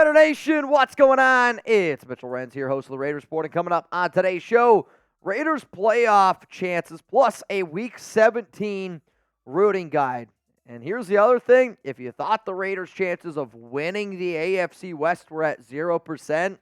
Raider Nation, what's going on? It's Mitchell Renz here, host of the Raiders Report, and coming up on today's show, Raiders playoff chances plus a Week 17 rooting guide. And here's the other thing. If you thought the Raiders' chances of winning the AFC West were at 0%,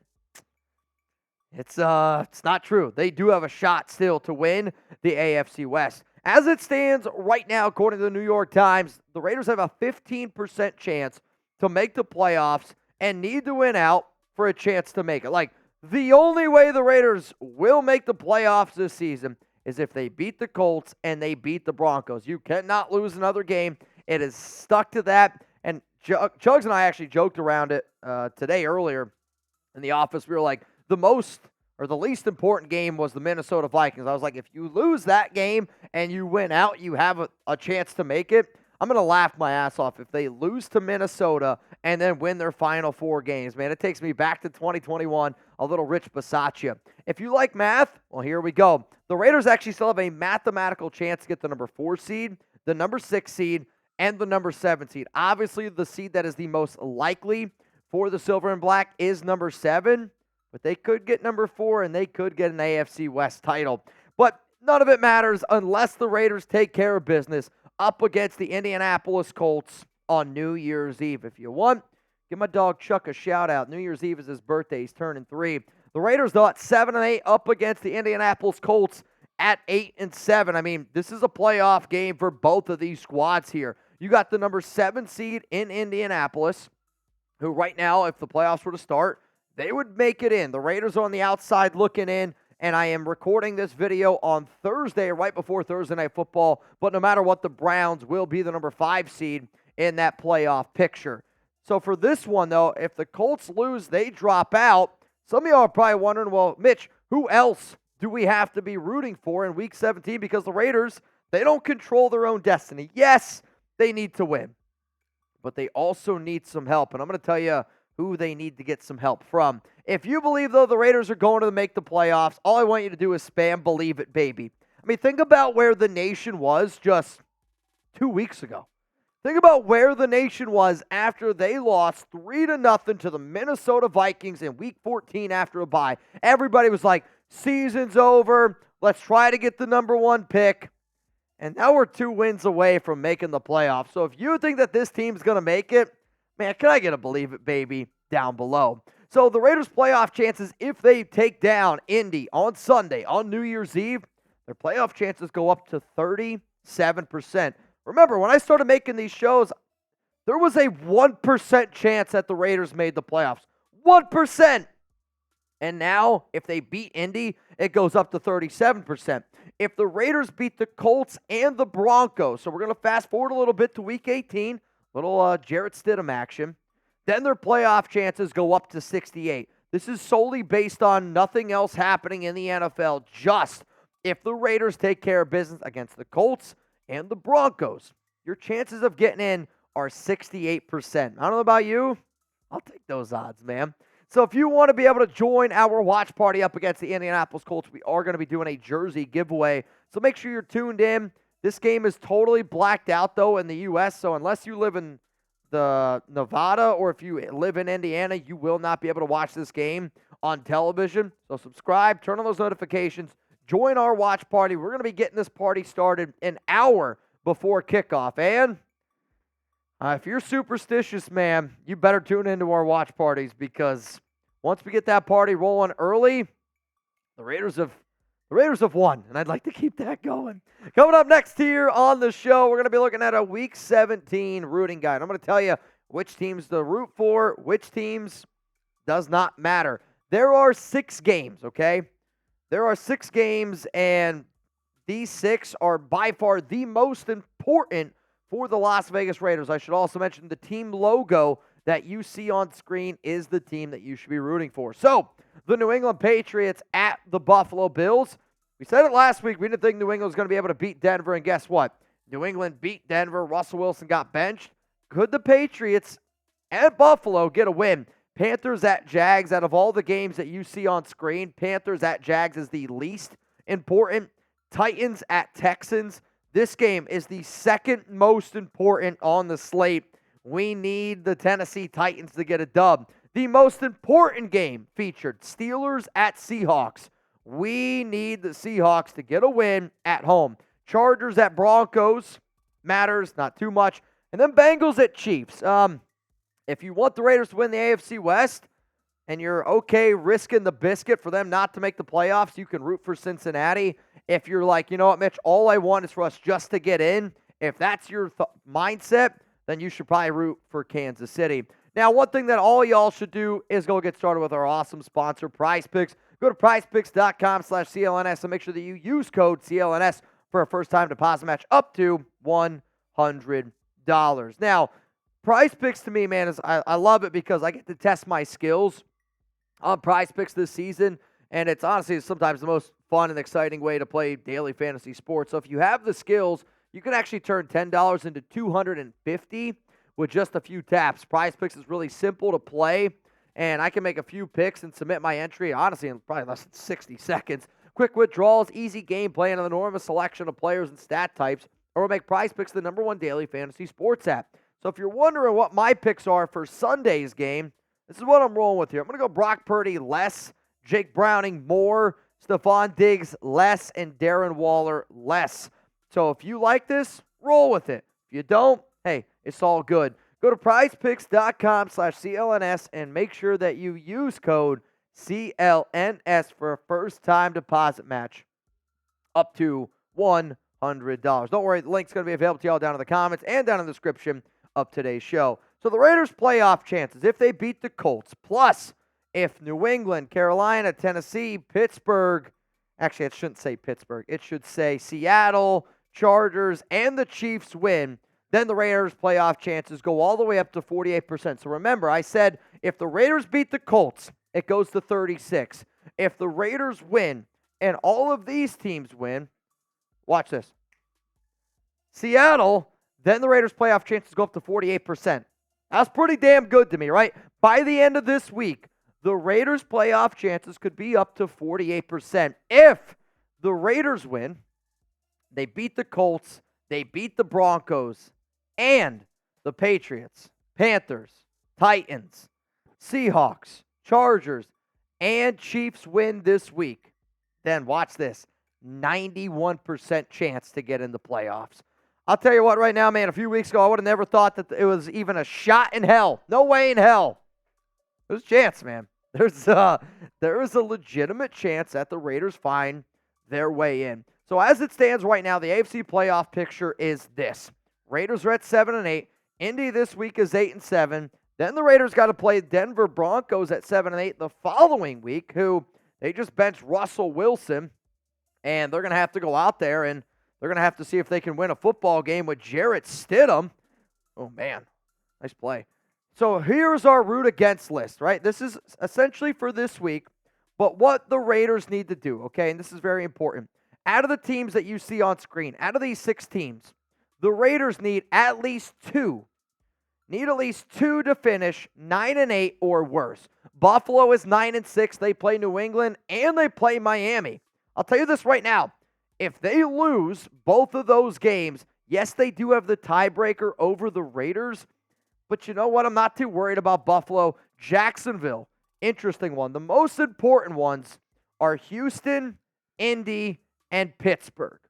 it's not true. They do have a shot still to win the AFC West. As it stands right now, according to the New York Times, the Raiders have a 15% chance to make the playoffs and need to win out for a chance to make it. Like, the only way the Raiders will make the playoffs this season is if they beat the Colts and they beat the Broncos. You cannot lose another game. It is stuck to that. And Chugs and I actually joked around it today earlier in the office. We were like, the least important game was the Minnesota Vikings. I was like, if you lose that game and you win out, you have a chance to make it. I'm going to laugh my ass off if they lose to Minnesota and then win their final 4 games. Man, it takes me back to 2021, a little Rich Bisaccia. If you like math, well, here we go. The Raiders actually still have a mathematical chance to get the number 4 seed, the number 6 seed, and the number 7 seed. Obviously, the seed that is the most likely for the Silver and Black is number 7, but they could get number 4 and they could get an AFC West title. But none of it matters unless the Raiders take care of business up against the Indianapolis Colts on New Year's Eve. If you want, give my dog Chuck a shout-out. New Year's Eve is his birthday. He's turning 3. The Raiders, though, at 7-8 up against the Indianapolis Colts at 8-7. I mean, this is a playoff game for both of these squads here. You got the number 7 seed in Indianapolis, who right now, if the playoffs were to start, they would make it in. The Raiders are on the outside looking in. And I am recording this video on Thursday, right before Thursday Night Football. But no matter what, the Browns will be the number 5 seed in that playoff picture. So for this one, though, if the Colts lose, they drop out. Some of y'all are probably wondering, well, Mitch, who else do we have to be rooting for in Week 17? Because the Raiders, they don't control their own destiny. Yes, they need to win. But they also need some help. And I'm going to tell you who they need to get some help from. If you believe, though, the Raiders are going to make the playoffs, all I want you to do is spam Believe It, baby. I mean, think about where the nation was just 2 weeks ago. Think about where the nation was after they lost 3-0 to the Minnesota Vikings in Week 14 after a bye. Everybody was like, season's over. Let's try to get the number 1 pick. And now we're 2 wins away from making the playoffs. So if you think that this team's going to make it, man, can I get a Believe It, baby down below? So the Raiders' playoff chances, if they take down Indy on Sunday, on New Year's Eve, their playoff chances go up to 37%. Remember, when I started making these shows, there was a 1% chance that the Raiders made the playoffs. 1%! And now, if they beat Indy, it goes up to 37%. If the Raiders beat the Colts and the Broncos, so we're going to fast forward a little bit to Week 18, little Jarrett Stidham action, then their playoff chances go up to 68. This is solely based on nothing else happening in the NFL, just if the Raiders take care of business against the Colts and the Broncos. Your chances of getting in are 68%. I don't know about you. I'll take those odds, man. So if you want to be able to join our watch party up against the Indianapolis Colts, we are going to be doing a jersey giveaway. So make sure you're tuned in. This game is totally blacked out, though, in the U.S., so unless you live in the Nevada or if you live in Indiana, you will not be able to watch this game on television. So subscribe, turn on those notifications, join our watch party. We're going to be getting this party started an hour before kickoff. And if you're superstitious, man, you better tune into our watch parties because once we get that party rolling early, the Raiders have won, and I'd like to keep that going. Coming up next here on the show, we're going to be looking at a Week 17 rooting guide. I'm going to tell you which teams to root for, which teams does not matter. There are 6 games, okay? There are 6 games, and these 6 are by far the most important for the Las Vegas Raiders. I should also mention the team logo that you see on screen is the team that you should be rooting for. So, the New England Patriots at the Buffalo Bills. We said it last week. We didn't think New England was going to be able to beat Denver, and guess what? New England beat Denver. Russell Wilson got benched. Could the Patriots and Buffalo get a win? Panthers at Jags. Out of all the games that you see on screen, Panthers at Jags is the least important. Titans at Texans. This game is the second most important on the slate. We need the Tennessee Titans to get a dub. The most important game featured Steelers at Seahawks. We need the Seahawks to get a win at home. Chargers at Broncos matters, not too much. And then Bengals at Chiefs. If you want the Raiders to win the AFC West and you're okay risking the biscuit for them not to make the playoffs, you can root for Cincinnati. If you're like, you know what, Mitch, all I want is for us just to get in, if that's your mindset, then you should probably root for Kansas City. Now, one thing that all y'all should do is go get started with our awesome sponsor, Prize Picks. Go to prizepicks.com/CLNS and make sure that you use code CLNS for a first-time deposit match up to $100. Now, Prize Picks to me, man, I love it because I get to test my skills on Prize Picks this season, and it's honestly sometimes the most fun and exciting way to play daily fantasy sports. So if you have the skills, you can actually turn $10 into $250 with just a few taps. Prize Picks is really simple to play, and I can make a few picks and submit my entry, honestly, in probably less than 60 seconds. Quick withdrawals, easy gameplay, and an enormous selection of players and stat types, or will make Prize Picks the #1 daily fantasy sports app. So if you're wondering what my picks are for Sunday's game, this is what I'm rolling with here. I'm going to go Brock Purdy less, Jake Browning more, Stephon Diggs less, and Darren Waller less. So if you like this, roll with it. If you don't, hey, it's all good. Go to prizepicks.com/CLNS and make sure that you use code CLNS for a first-time deposit match up to $100. Don't worry, the link's going to be available to y'all down in the comments and down in the description of today's show. So the Raiders' playoff chances, if they beat the Colts, plus if New England, Carolina, Tennessee, Pittsburgh, actually it shouldn't say Pittsburgh, it should say Seattle, Chargers, and the Chiefs win, then the Raiders' playoff chances go all the way up to 48%. So remember, I said if the Raiders beat the Colts, it goes to 36. If the Raiders win and all of these teams win, watch this. Seattle, then the Raiders' playoff chances go up to 48%. That's pretty damn good to me, right? By the end of this week, the Raiders' playoff chances could be up to 48%. If the Raiders win, they beat the Colts, they beat the Broncos, and the Patriots, Panthers, Titans, Seahawks, Chargers, and Chiefs win this week, then watch this, 91% chance to get in the playoffs. I'll tell you what right now, man, a few weeks ago, I would have never thought that it was even a shot in hell. No way in hell. There's a chance, man. There is a legitimate chance that the Raiders find their way in. So as it stands right now, the AFC playoff picture is this. Raiders are at 7-8. Indy this week is 8-7. Then the Raiders got to play Denver Broncos at 7-8 the following week, who they just benched Russell Wilson, and they're going to have to go out there and they're going to have to see if they can win a football game with Jarrett Stidham. Oh, man. Nice play. So here's our root against list, right? This is essentially for this week, but what the Raiders need to do, okay, and this is very important. Out of the teams that you see on screen, out of these 6 teams, the Raiders need at least 2. Need at least 2 to finish 9-8 or worse. Buffalo is 9-6. They play New England and they play Miami. I'll tell you this right now. If they lose both of those games, yes, they do have the tiebreaker over the Raiders, but you know what? I'm not too worried about Buffalo. Jacksonville, interesting one. The most important ones are Houston, Indy, and Pittsburgh.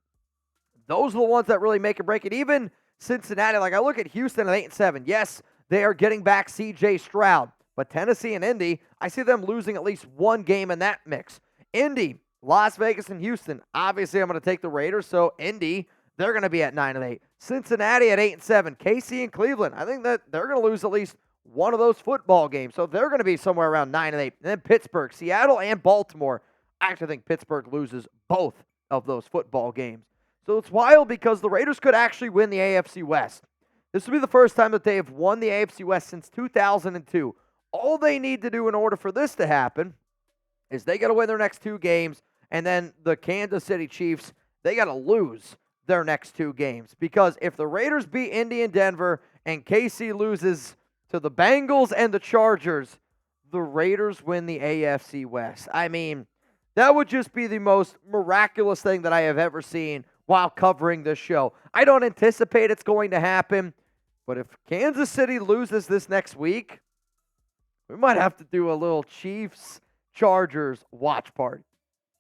Those are the ones that really make or break it. Even Cincinnati, like I look at Houston at 8-7. Yes, they are getting back C.J. Stroud, but Tennessee and Indy, I see them losing at least one game in that mix. Indy, Las Vegas, and Houston. Obviously, I'm going to take the Raiders, so Indy, they're going to be at 9-8. Cincinnati at 8-7. KC and Cleveland, I think that they're going to lose at least one of those football games, so they're going to be somewhere around 9-8. And then Pittsburgh, Seattle, and Baltimore. I actually think Pittsburgh loses both of those football games. So it's wild because the Raiders could actually win the AFC West. This will be the first time that they have won the AFC West since 2002. All they need to do in order for this to happen is they got to win their next 2 games, and then the Kansas City Chiefs, they got to lose their next 2 games. Because if the Raiders beat Indy and Denver and KC loses to the Bengals and the Chargers, the Raiders win the AFC West. I mean, that would just be the most miraculous thing that I have ever seen while covering this show. I don't anticipate it's going to happen, but if Kansas City loses this next week, We might have to do a little Chiefs-Chargers watch party.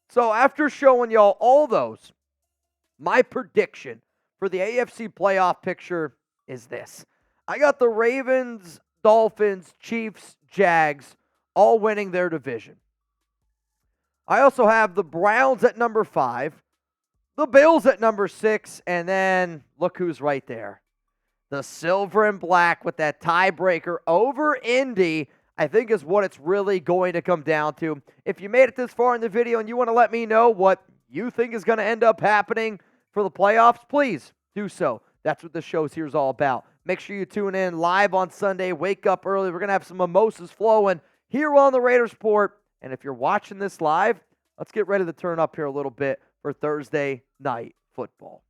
So after showing y'all all those, my prediction for the AFC playoff picture is this. I got the Ravens, Dolphins, Chiefs, Jags all winning their division. I also have the Browns at number 5, the Bills at number 6, and then look who's right there. The silver and black with that tiebreaker over Indy, I think is what it's really going to come down to. If you made it this far in the video and you want to let me know what you think is going to end up happening for the playoffs, please do so. That's what the show's here is all about. Make sure you tune in live on Sunday. Wake up early. We're going to have some mimosas flowing here on the Raiders Report. And if you're watching this live, let's get ready to turn up here a little bit for Thursday night football.